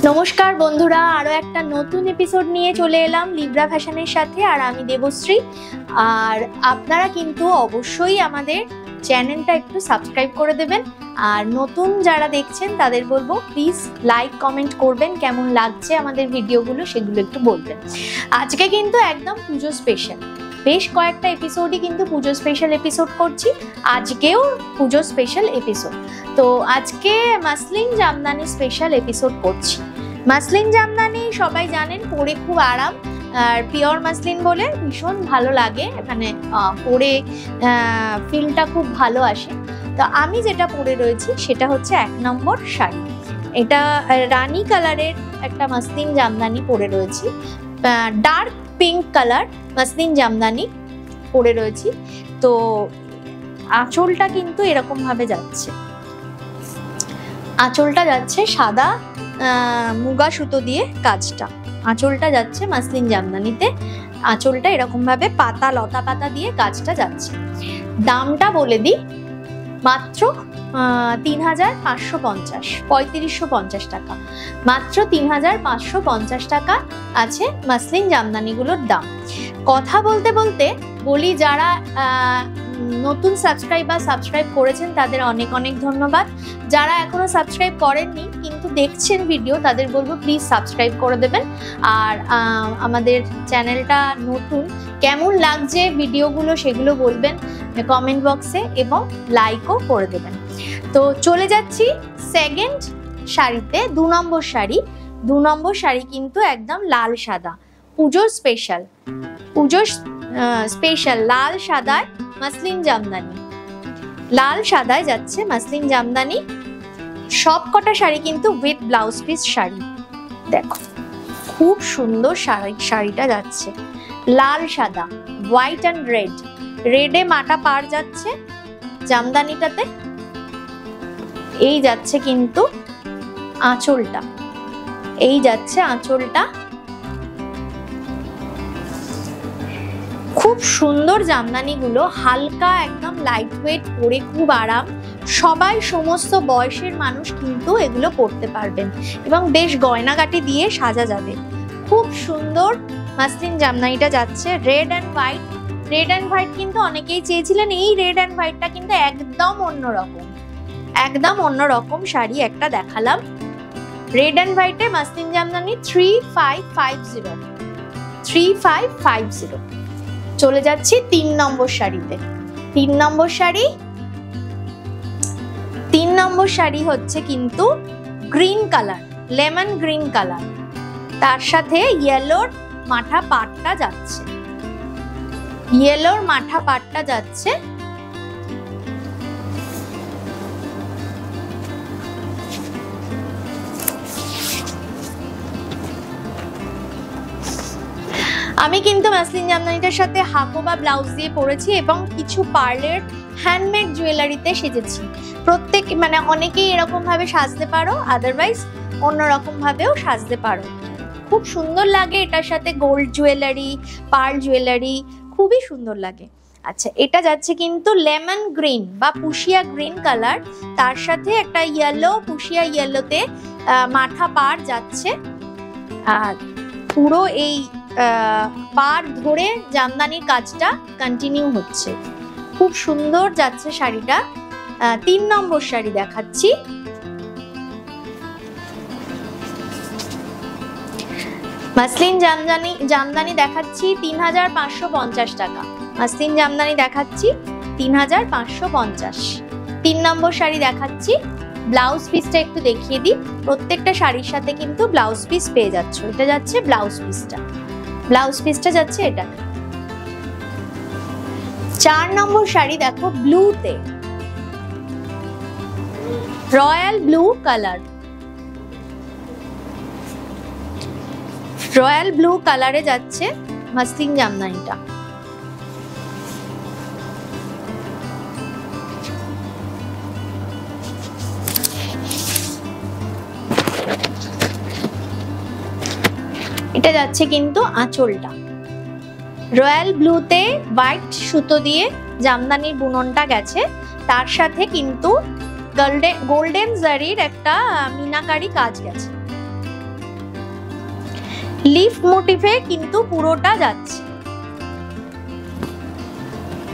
নমস্কার বন্ধুরা, আরো একটা নতুন এপিসোড নিয়ে চলে এলাম লিব্রা ফ্যাশনের সাথে। আর আমি দেবশ্রী। আর আপনারা কিন্তু অবশ্যই আমাদের চ্যানেলটা একটু সাবস্ক্রাইব করে দেবেন। আর নতুন যারা দেখছেন তাদের বলবো প্লিজ লাইক কমেন্ট করবেন, কেমন লাগছে আমাদের ভিডিওগুলো সেগুলো একটু বলবেন। আজকে কিন্তু একদম পুজো স্পেশাল, বেশ কয়েকটা এপিসোডই কিন্তু পুজো স্পেশাল এপিসোড করছি, আজকেও পুজো স্পেশাল এপিসোড। তো আজকে মাসলিন জামদানি স্পেশাল এপিসোড করছি। মাসলিন জামদানি সবাই জানেন পরে খুব আরাম, আর পিওর মাসলিন বলে ভীষণ ভালো লাগে, এখানে পরে ফিলটা খুব ভালো আসে। তো আমি যেটা পরে রয়েছি সেটা হচ্ছে 1 নম্বর শাড়ি। এটা রানী কালারের একটা মাসলিন জামদানি পরে রয়েছি, dark pink colour muslin Jamdani পরে রয়েছি। তো আঁচলটা কিন্তু এরকম ভাবে যাচ্ছে, আঁচলটা যাচ্ছে সাদা মুগা সুতো দিয়ে কাজটা, আঁচলটা যাচ্ছে মাসলিন জামদানিতে, আঁচলটা এরকম ভাবে পাতা লতা পাতা দিয়ে কাজটা যাচ্ছে। দামটা বলে দিই, মাত্র 3550, 3550 টাকা, মাত্র 3550 টাকা আছে মাসলিন জামদানিগুলোর দাম। কথা বলতে বলতে বলি, যারা নতুন সাবস্ক্রাইব করেছেন তাদের অনেক অনেক ধন্যবাদ। যারা এখনো সাবস্ক্রাইব করেননি কিন্তু দেখছেন ভিডিও, তাদের বলবো প্লিজ সাবস্ক্রাইব করে দেবেন। আর আমাদের চ্যানেলটা নতুন, কেমন লাগছে ভিডিওগুলো সেগুলো বলবেন কমেন্ট বক্সে, এবং লাইকও করে দেবেন। তো চলে যাচ্ছি সেকেন্ড শাড়িতে। 2 নম্বর শাড়ি। 2 নম্বর শাড়ি কিন্তু একদম লাল সাদা, পুজোর স্পেশাল, পুজোর স্পেশাল লাল সাদায় মাসলিন জামদানি, লাল সাদায় যাচ্ছে মাসলিন জামদানি। সব কটা শাড়ি কিন্তু উইথ ব্লাউজ পিস শাড়ি। দেখো খুব সুন্দর শাড়িটা যাচ্ছে লাল সাদা, হোয়াইট অ্যান্ড রেড, রেডে মাটা পার যাচ্ছে জামদানিটাতে। এই যাচ্ছে কিন্তু আঁচলটা, এই যাচ্ছে আঁচলটা। খুব সুন্দর জামদানিগুলো, হালকা একদম লাইট ওয়েট, পরে খুব আরাম। সবাই সমস্ত বয়সের মানুষ কিন্তু এগুলো পরতে পারবেন, এবং বেশ গয়নাগাটি দিয়ে সাজা যাবে। খুব সুন্দর মাসলিন জামদানিটা যাচ্ছে red and white. Red and white কিন্তু অনেকেই চেয়েছিলেন, এই রেড অ্যান্ড হোয়াইটটা কিন্তু একদম অন্যরকম, একদম অন্যরকম শাড়ি একটা দেখালাম। রেড অ্যান্ড হোয়াইটে মাসলিন জামদানি 3550, 3550। চলে যাচ্ছি 3 নম্বর শাড়িতে। 3 নম্বর শাড়ি, 3 নম্বর শাড়ি হচ্ছে কিন্তু green colour, lemon green colour, তার সাথে ইয়েলোর মাথা পাটটা যাচ্ছে, ইয়েলোর মাথা পাটটা যাচ্ছে। আমি কিন্তু মাসলিন জামদানিটার সাথে হাকো বা ব্লাউজ দিয়ে পরেছি, এবং কিছু পার্লের হ্যান্ডমেড জুয়েলারিতে সেজেছি। প্রত্যেক অনেকেই এরকম ভাবে সাজতে পারো, আদারওয়াইজ অন্যরকম ভাবেও সাজতে পারো। খুব সুন্দর লাগে এটার সাথে গোল্ড জুয়েলারি, পার্ল জুয়েলারি, খুবই সুন্দর লাগে। আচ্ছা, এটা যাচ্ছে কিন্তু লেমন গ্রিন বা পুশিয়া গ্রিন কালার, তার সাথে একটা ইয়েলো, পুশিয়া ইয়েলোতে মাথা পার যাচ্ছে। আর পুরো এই পার ধরে জামদানির কাজটা কন্টিনিউ হচ্ছে, খুব সুন্দর যাচ্ছে শাড়িটা। 3 নম্বর শাড়ি দেখাচ্ছি। মাসলিন জামদানি দেখাচ্ছি 3550 টাকা, মাসলিন জামদানি দেখাচ্ছি 3550। 3 নম্বর শাড়ি দেখাচ্ছি। ব্লাউজ পিসটা একটু দেখিয়ে দিই, প্রত্যেকটা শাড়ির সাথে কিন্তু ব্লাউজ পিস পেয়ে যাচ্ছ। এটা যাচ্ছে ব্লাউজ পিসটা, ব্লাউজ পিসটা যাচ্ছে এটা। 4 নম্বর শাড়ি দেখো ব্লুতে, royal blue colour, royal blue কালারে যাচ্ছে মাসলিন জামদানিটা। এটা যাচ্ছে কিন্তু আঁচলটা রয়্যাল ব্লুতে হোয়াইট সুতো দিয়ে জামদানির বুননটা গেছে, তার সাথে কিন্তু গোল্ডেন জারির একটা মিনাকারি কাজ গেছে। লিফ মোটিভে কিন্তু পুরোটা যাচ্ছে,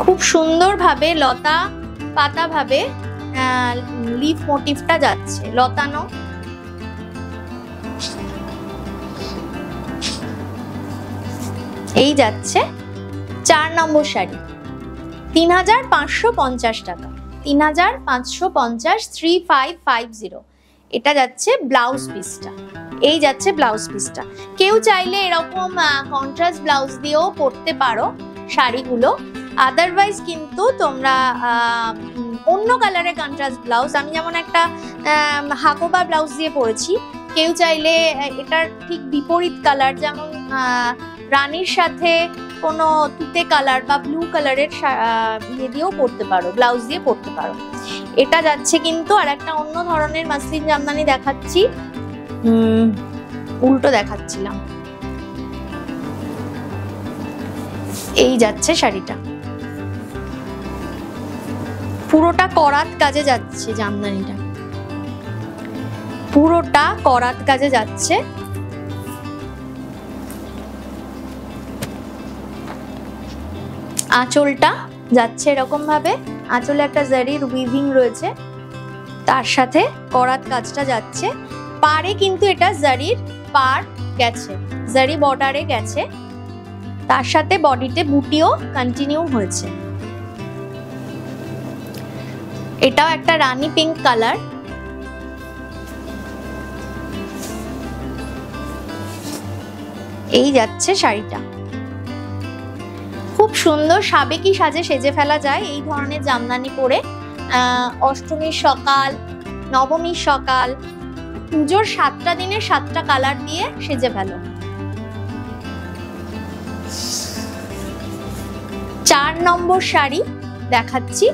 খুব সুন্দর ভাবে লতা পাতা ভাবে লিফ মোটিভটা যাচ্ছে, লতানো। এই যাচ্ছে 4 নম্বর শাড়ি, 3550 টাকা, 3550, 3550। এটা যাচ্ছে ব্লাউজ পিসটা, এই যাচ্ছে ব্লাউজ পিসটা। কেউ চাইলে এরকম কন্ট্রাস্ট ব্লাউজ দিয়েও পরতে পারো শাড়িগুলো, আদারওয়াইজ কিন্তু তোমরা অন্য কালারের কন্ট্রাস্ট ব্লাউজ, আমি যেমন একটা হাকোবা ব্লাউজ দিয়ে পরেছি, কেউ চাইলে এটার ঠিক বিপরীত কালার, যেমন রানীর সাথে কোনো তুতে কালার বা ব্লু কালারের ইয়ে দিয়েও পরতে পারো, ব্লাউজ দিয়ে পরতে পারো। এটা যাচ্ছে কিন্তু আর একটা অন্য ধরনের মাসলিন জামদানি দেখাচ্ছি, উল্টো দেখাচ্ছিলাম। এই যাচ্ছে শাড়িটা, পুরোটা করাত কাজে যাচ্ছে জামদানিটা, পুরোটা করাত কাজে যাচ্ছে। আঁচলটা যাচ্ছে এরকম ভাবে, আঁচলে একটা জারির উইভিং রয়েছে, তার সাথে করাত কাজটা যাচ্ছে। পাড়ে কিন্তু এটা জারির পার গেছে, জারি বর্ডারে গেছে, তার সাথে বডিতে বুটিও কন্টিনিউ হয়েছে। এটাও একটা রানী পিঙ্ক কালার। এই যাচ্ছে শাড়িটা, খুব সুন্দর সাবেকি সাজে সেজে ফেলা যায় এই ধরনের জামদানি পরে। অষ্টমীর সকাল, নবমীর সকাল, পুজোর 7টা দিনের 7টা কালার দিয়ে সেজে ফেলো। 4 নম্বর শাড়ি দেখাচ্ছি,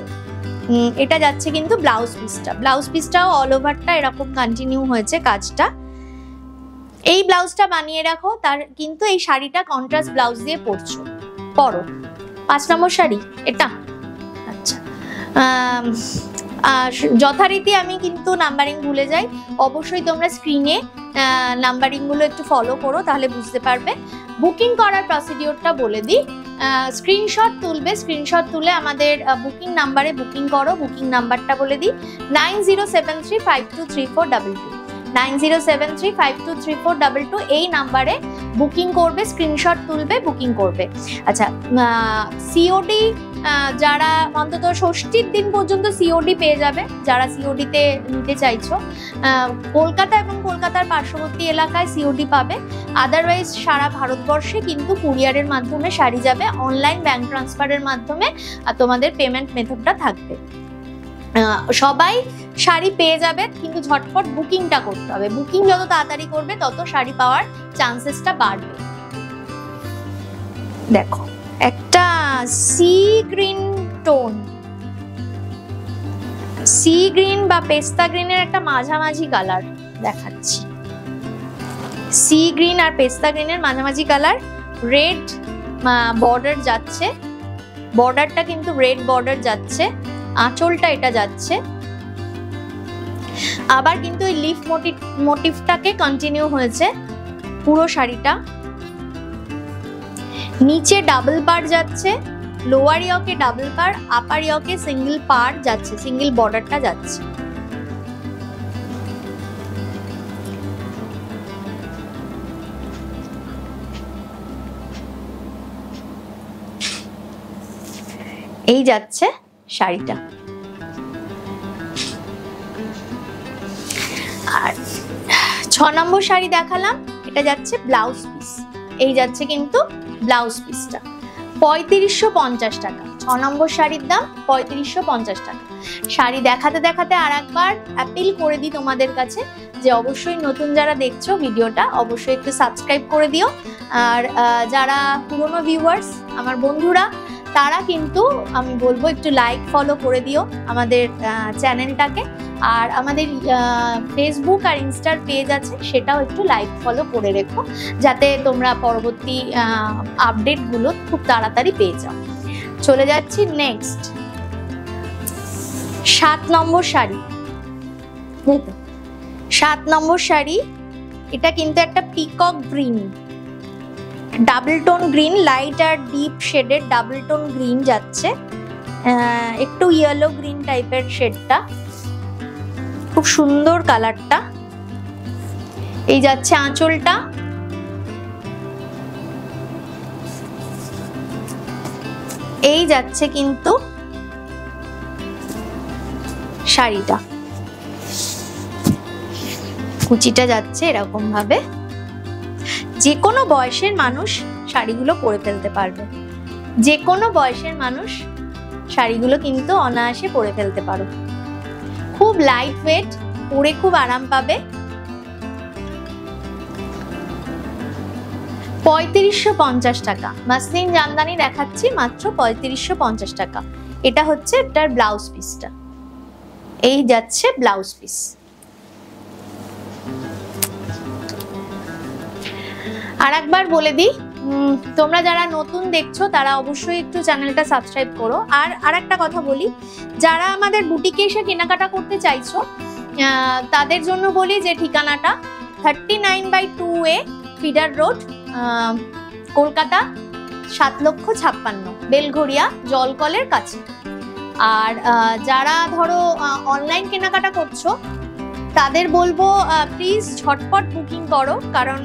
এটা যাচ্ছে কিন্তু ব্লাউজ পিসটা, ব্লাউজ পিসটাও অল ওভারটা এরকম কন্টিনিউ হয়েছে কাজটা। এই ব্লাউজটা বানিয়ে রাখো, তার কিন্তু এই শাড়িটা কন্ট্রাস্ট ব্লাউজ দিয়ে পরছো, পরো। 5 নম্বর শাড়ি এটা, আচ্ছা। যথারীতি আমি কিন্তু নাম্বারিং ভুলে যাই, অবশ্যই তোমরা স্ক্রিনে নাম্বারিং গুলো একটু ফলো করো, তাহলে বুঝতে পারবে। বুকিং করার প্রসিডিওরটা বলে দিই, স্ক্রিনশট তুলবে, স্ক্রিনশট তুলে আমাদের বুকিং নাম্বারে বুকিং করো। বুকিং নাম্বারটা বলে দিই, 9073523422, 9073523422। এই নাম্বারে বুকিং করবে, স্ক্রিনশট তুলবে, বুকিং করবে। আচ্ছা, সিওডি যারা অন্তত ষষ্ঠীর দিন পর্যন্ত সিওডি পেয়ে যাবে, যারা সিওডিতে নিতে চাইছো। কলকাতা এবং কলকাতার পার্শ্ববর্তী এলাকায় সিওডি পাবে, আদারওয়াইজ সারা ভারতবর্ষে কিন্তু কুরিয়ারের মাধ্যমে শাড়ি যাবে, অনলাইন ব্যাংক ট্রান্সফারের মাধ্যমে তোমাদের পেমেন্ট মেথডটা থাকবে। সবাই শাড়ি পেয়ে যাবে, কিন্তু ঝটপট বুকিংটা করতে হবে। বুকিং যত তাড়াতাড়ি করবে তত শাড়ি পাওয়ার চান্সেসটা বাড়বে। দেখো একটা sea green tone, sea green বা পেস্তা গ্রিনের একটা মাঝামাঝি কালার দেখাচ্ছি। সি গ্রিন আর পেস্তা গ্রিনের মাঝামাঝি কালার, রেড বর্ডার যাচ্ছে, বর্ডারটা কিন্তু রেড বর্ডার যাচ্ছে, আঁচলটা এটা যাচ্ছে। আবার কিন্তু এই লিফ মোটিভটাকে কন্টিনিউ হয়েছে পুরো শাড়িটা। নিচে ডাবল পার যাচ্ছে, লোয়ার ইয়কে ডাবল পার, আপার ইয়কে সিঙ্গেল পার যাচ্ছে, সিঙ্গেল বর্ডারটা যাচ্ছে। এই যাচ্ছে শাড়িটা। আর 6 নম্বর শাড়ি দেখালাম, এটা যাচ্ছে ব্লাউজ পিস। এই যাচ্ছে কিন্তু ব্লাউজ পিসটা 3550 টাকা। 6 নম্বর শাড়ির দাম 3550 টাকা। শাড়ি দেখাতে দেখাতে আর একবার অ্যাপিল করে দিই তোমাদের কাছে যে অবশ্যই নতুন যারা দেখছো ভিডিওটা অবশ্যই একটু সাবস্ক্রাইব করে দিও। আর যারা পুরনো ভিউয়ার্স আমার বন্ধুরা, তারা কিন্তু আমি বলবো একটু লাইক ফলো করে দিও আমাদের চ্যানেলটাকে। আর আমাদের ফেসবুক আর ইনস্টার পেজ আছে, সেটাও একটু লাইক ফলো করে রেখো, যাতে তোমরা পরবর্তী আপডেটগুলো খুব তাড়াতাড়ি পেয়ে যাও। চলে যাচ্ছি নেক্সট 7 নম্বর শাড়ি। 7 নম্বর শাড়ি, এটা কিন্তু একটা peacock green, double tone green, light আর ডিপ শেডের ডাবল টোন গ্রিন যাচ্ছে, একটু ইয়েলো গ্রিন টাইপের শেডটা, খুব সুন্দর কালারটা। এই যাচ্ছে আঁচলটা, এই যাচ্ছে কিন্তু শাড়িটা, কুচিটা যাচ্ছে এরকম ভাবে। যে কোনো বয়সের মানুষ শাড়িগুলো পরে ফেলতে পারবে, যে কোনো বয়সের মানুষ শাড়িগুলো কিন্তু অনায়াসে পরে ফেলতে পারো। খুব লাইট ওয়েট, পরে খুব আরাম পাবে। ৩৫৫০ টাকা মাসলিন জামদানি দেখাচ্ছি, মাত্র ৩৫৫০ টাকা। এটা হচ্ছে এটার ব্লাউজ পিসটা, এই যাচ্ছে ব্লাউজ পিস। আর একবার বলে দিই, তোমরা যারা নতুন দেখছো তারা অবশ্যই একটু চ্যানেলটা সাবস্ক্রাইব করো। আর একটা কথা বলি, যারা আমাদের বুটিকে এসে কেনাকাটা করতে চাইছো তাদের জন্য বলি যে ঠিকানাটা 39/2A ফিডার রোড, কলকাতা ৭,৫৬,০০০, বেলঘড়িয়া জলকলের কাছে। আর যারা ধরো অনলাইন কেনাকাটা করছো তাদের বলবো প্লিজ ঝটপট বুকিং করো, কারণ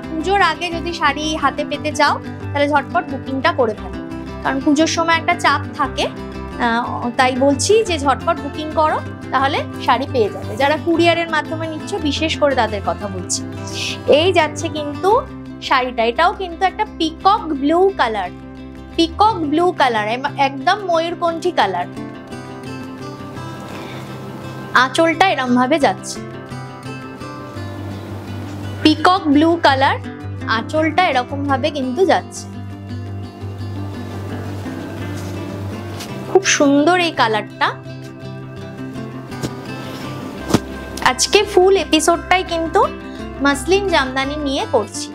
পুজোর আগে যদি শাড়ি হাতে পেতে চাও তাহলে ঝটপট বুকিংটা করে ফেলো, কারণ পুজোর সময় একটা চাপ থাকে। তাই বলছি যে ঝটপট বুকিং করো, তাহলে শাড়ি পেয়ে যাবে। যারা কুরিয়ারের মাধ্যমে নিচ্ছ বিশেষ করে তাদের কথা বলছি। এই যাচ্ছে কিন্তু শাড়িটা, এটাও কিন্তু একটা peacock blue colour, peacock blue colour, একদম ময়ূরকণ্ঠী কালার। আঁচলটা এরম ভাবে যাচ্ছে, পিকক ব্লু কালার, আঁচলটা এরকম ভাবে কিন্তু যাচ্ছে। খুব সুন্দর এই কালারটা। আজকে ফুল এপিসোডটাই কিন্তু মাসলিন জামদানি নিয়ে করছি।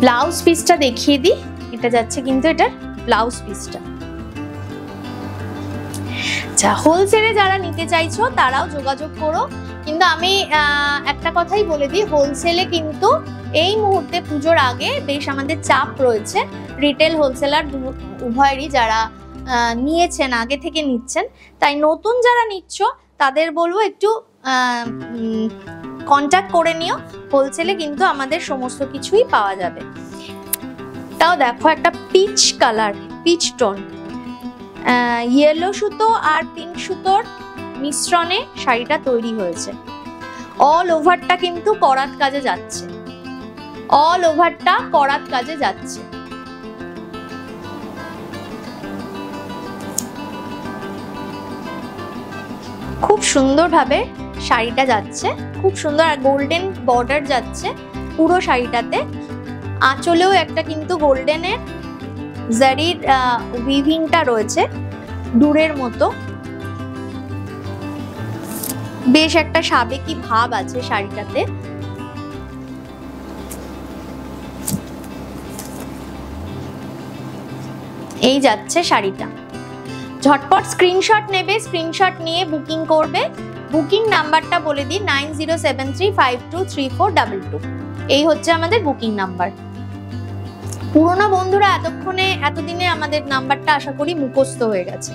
ব্লাউজ পিসটা দেখিয়ে দিই, এটা যাচ্ছে কিন্তু এটার ব্লাউজ পিসটা। আচ্ছা, হোলসেলে যারা নিতে চাইছো তারাও যোগাযোগ করো, কিন্তু আমি একটা কথাই বলে দিই, হোলসেলে কিন্তু এই মুহূর্তে পুজোর আগে বেশ আমাদের চাপ রয়েছে। রিটেল হোলসেলার উভয়েরই যারা নিয়েছেন, আগে থেকে নিচ্ছেন, তাই নতুন যারা নিচ্ছ তাদের বলবো একটু কন্ট্যাক্ট করে নিও। হোলসেলে কিন্তু আমাদের সমস্ত কিছুই পাওয়া যাবে। তাও দেখো একটা peach colour, peach tone, yellow সুতো আর পিঙ্ক সুতোর মিশ্রণে শাড়িটা তৈরি হয়েছে। অল ওভারটা কিন্তু করাত কাজে যাচ্ছে, অল ওভারটা করাত কাজে যাচ্ছে। খুব সুন্দরভাবে শাড়িটা যাচ্ছে, খুব সুন্দর। আর গোল্ডেন বর্ডার যাচ্ছে পুরো শাড়িটাতে। আঁচলেও একটা কিন্তু গোল্ডেনের জারির উইভিংটা রয়েছে ডুরের মতো, বেশ একটা সাবেকি ভাব আছে শাড়িটাতে। এই যাচ্ছে শাড়িটা। ঝটপট স্ক্রিনশট নেবে, স্ক্রিনশট নিয়ে বুকিং করবে। বুকিং নাম্বারটা বলে দিই 9073523422। এই হচ্ছে আমাদের বুকিং নাম্বার। পুরোনো বন্ধুরা এতদিনে আমাদের নাম্বারটা আশা করি মুখস্থ হয়ে গেছে।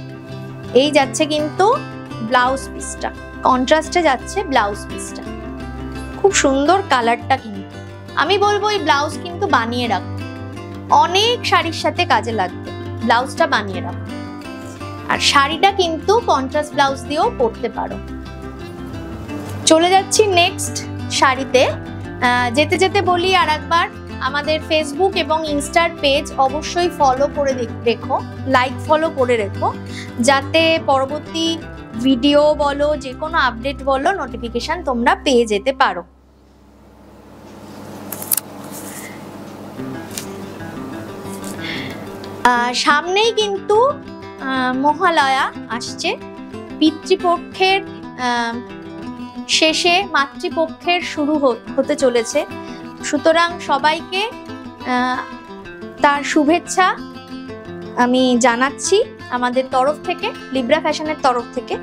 এই যাচ্ছে কিন্তু ব্লাউজ পিসটা, কন্ট্রাস্টে যাচ্ছে ব্লাউজ পিসটা। খুব সুন্দর কালারটা, কিন্তু আমি বলবো এই ব্লাউজ কিন্তু বানিয়ে রাখো, অনেক শাড়ির সাথে কাজে লাগবে। ব্লাউজটা বানিয়ে রাখো। আর শাড়িটা কিন্তু কন্ট্রাস্ট ব্লাউজ দিয়েও পরতে পারো। চলে যাচ্ছি নেক্সট শাড়িতে। যেতে যেতে বলি আর একবার, আমাদের ফেসবুক এবং ইনস্টার পেজ অবশ্যই ফলো করে রেখো, লাইক ফলো করে রেখো, যাতে পরবর্তী ভিডিও বলো, যে কোনো আপডেট বলো, নোটিফিকেশন তোমরা পেয়ে যেতে পারো। সামনেই কিন্তু মহালয়া আসছে, পিতৃপক্ষের শেষে মাতৃপক্ষের শুরু হতে চলেছে। সুতরাং সবাইকে তার শুভেচ্ছা আমি জানাচ্ছি আমাদের তরফ থেকে, লিব্রা ফ্যাশনের তরফ থেকে।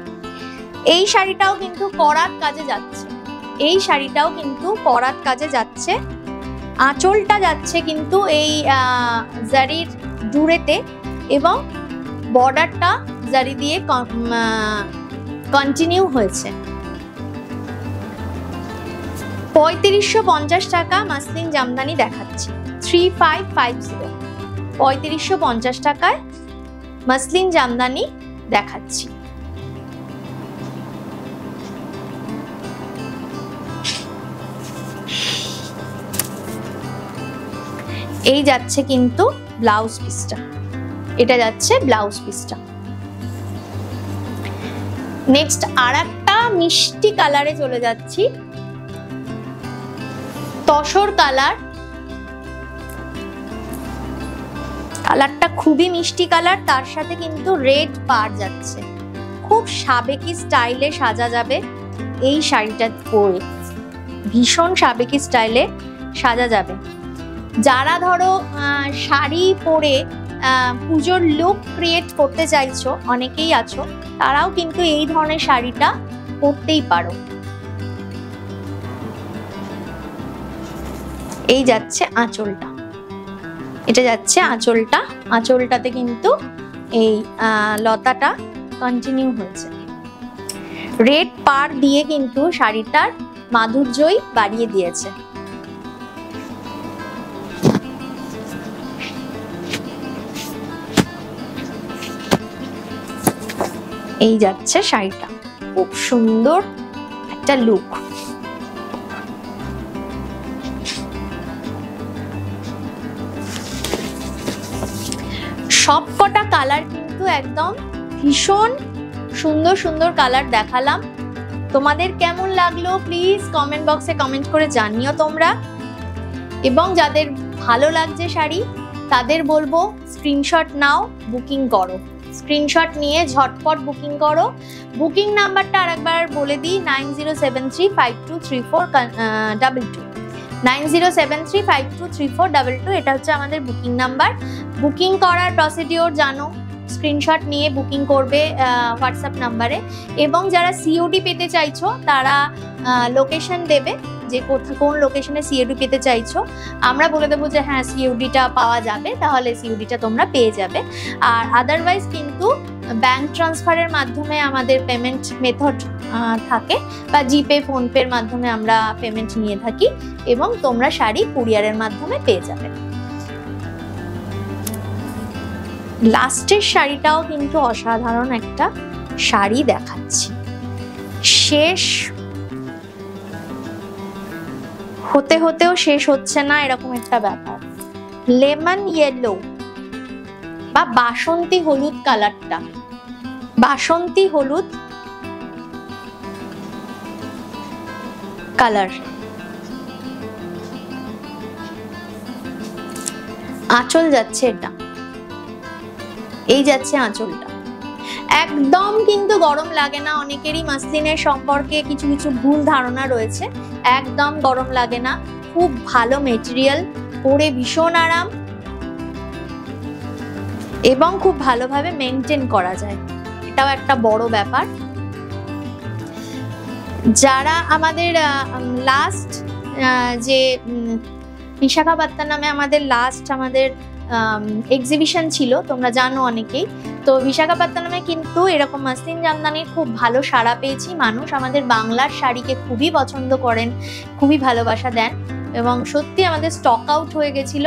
এই শাড়িটাও কিন্তু করাত কাজে যাচ্ছে, এই শাড়িটাও কিন্তু করাত কাজে যাচ্ছে। আঁচলটা যাচ্ছে কিন্তু এই জারির জুড়েতে এবং বর্ডারটা জারি দিয়ে কন্টিনিউ হয়েছে। 3550 টাকা মাসলিন জামদানি দেখাচ্ছি, 3550, 3550 টাকায় মাসলিন জামদানি দেখাচ্ছি। এই যাচ্ছে কিন্তু ব্লাউজ পিসটা, এটা যাচ্ছে ব্লাউজ পিসটা। নেক্সট আর একটা মিষ্টি কালারে চলে যাচ্ছি, তসর কালার। কালারটা খুবই মিষ্টি কালার, তার সাথে কিন্তু রেড পার যাচ্ছে। খুব সাবেকি স্টাইলে সাজা যাবে এই শাড়িটা পরে, ভীষণ সাবেকি স্টাইলে সাজা যাবে। যারা ধরো শাড়ি পরে পুজোর লুক ক্রিয়েট করতে চাইছো, অনেকেই আছো, তারাও কিন্তু এই ধরনের শাড়িটা পরতেই পারো। এই যাচ্ছে আঁচলটা, এটা যাচ্ছে আঁচলটা, আঁচলটাতে কিন্তু এই লতাটা কন্টিনিউ হয়েছে। রেড পার দিয়ে কিন্তু শাড়িটার মাধুর্যই বাড়িয়ে দিয়েছে। এই যাচ্ছে শাড়িটা, খুব সুন্দর একটা লুক। সবকটা কালার কিন্তু একদম ভীষণ সুন্দর সুন্দর কালার দেখালাম। তোমাদের কেমন লাগলো প্লিজ কমেন্ট বক্সে কমেন্ট করে জানিও তোমরা। এবং যাদের ভালো লাগছে শাড়ি তাদের বলবো স্ক্রিনশট নাও, বুকিং করো। স্ক্রিনশট নিয়ে ঝটপট বুকিং করো। বুকিং নাম্বারটা আরেকবার বলে দিই, 9073523422, 9073523422। এটা হচ্ছে আমাদের বুকিং নাম্বার। বুকিং করার প্রসিডিওর জানো, স্ক্রিনশট নিয়ে বুকিং করবে হোয়াটসঅ্যাপ নাম্বারে। এবং যারা সিওডি পেতে চাইছো তারা লোকেশন দেবে যে কোন লোকেশনে সিওডি পেতে চাইছো, আমরা বলে দেবো যে হ্যাঁ সিওডিটা পাওয়া যাবে, তাহলে সিওডিটা তোমরা পেয়ে যাবে। আর আদারওয়াইজ কিন্তু ব্যাংক ট্রান্সফারের মাধ্যমে আমাদের পেমেন্ট মেথড থাকে, বা জিপে ফোনপের মাধ্যমে আমরা পেমেন্ট নিয়ে থাকি, এবং তোমরা শাড়ি কুরিয়ারের মাধ্যমে পেয়ে যাবে। লাস্টের শাড়িটাও কিন্তু অসাধারণ একটা শাড়ি দেখাচ্ছি, শেষ হতে হতেও শেষ হচ্ছে না এরকম একটা ব্যাপার। লেমন ইয়েলো বা বাসন্তী হলুদ কালারটা, বাসন্তী হলুদ কালার। আঁচল যাচ্ছে এটা, এই যাচ্ছে আঁচলটা। একদম কিন্তু গরম লাগে না। অনেকেরই মাসলিনের সম্পর্কে কিছু কিছু ভুল ধারণা রয়েছে, একদম গরম লাগে না। খুব ভালো মেটেরিয়াল, পরে ভীষণ আরাম এবং খুব ভালোভাবে মেনটেন করা যায়, এটাও একটা বড় ব্যাপার। যারা আমাদের লাস্ট যে বিশাখাপত্তনমে আমাদের এক্সিবিশন ছিল, তোমরা জানো অনেকেই। তো বিশাখাপত্তনমে কিন্তু এরকম মাসলিন জামদানির খুব ভালো সাড়া পেয়েছি। মানুষ আমাদের বাংলার শাড়িকে খুবই পছন্দ করেন, খুবই ভালোবাসা দেন, এবং সত্যি আমাদের স্টক আউট হয়ে গেছিল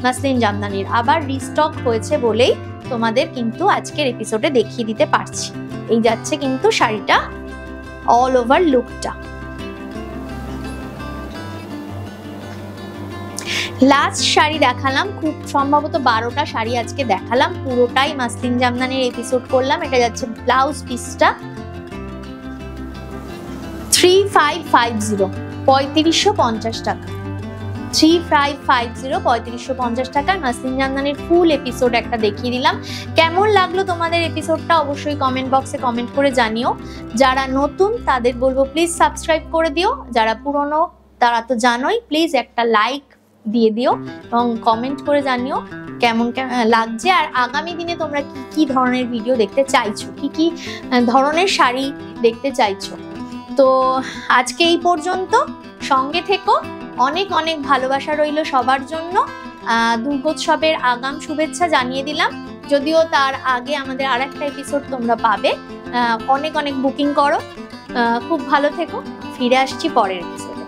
মাসলিন জামদানির। আবার রিস্টক হয়েছে বলেই তোমাদের কিন্তু আজকের এপিসোডে দেখিয়ে দিতে পারছি। এই যাচ্ছে কিন্তু শাড়িটা, অল ওভার লুকটা। লাস্ট শাড়ি দেখালাম, খুব সম্ভবত 12টা শাড়ি আজকে দেখালাম, পুরোটাই মাসলিন জামদানির এপিসোড করলাম। এটা যাচ্ছে ব্লাউজ পিসটা, 3550, 3550 টাকা, 3550, 3550 টাকায় মাসলিন জামদানির ফুল এপিসোড একটা দেখিয়ে দিলাম। কেমন লাগলো তোমাদের এপিসোডটা অবশ্যই কমেন্ট বক্সে কমেন্ট করে জানিও। যারা নতুন তাদের বলবো প্লিজ সাবস্ক্রাইব করে দিও, যারা পুরনো তারা তো জানোই, প্লিজ একটা লাইক দিয়ে দিও এবং কমেন্ট করে জানিও কেমন লাগছে, আর আগামী দিনে তোমরা কি কি ধরনের ভিডিও দেখতে চাইছো, কি কি ধরনের শাড়ি দেখতে চাইছো। তো আজকে এই পর্যন্ত, সঙ্গে থেকো, অনেক অনেক ভালোবাসা রইল সবার জন্য। দুর্গোৎসবের আগাম শুভেচ্ছা জানিয়ে দিলাম, যদিও তার আগে আমাদের আরেকটা এপিসোড তোমরা পাবে। অনেক অনেক বুকিং করো, খুব ভালো থেকো, ফিরে আসছি পরের এপিসোডে।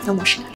নমস্কার।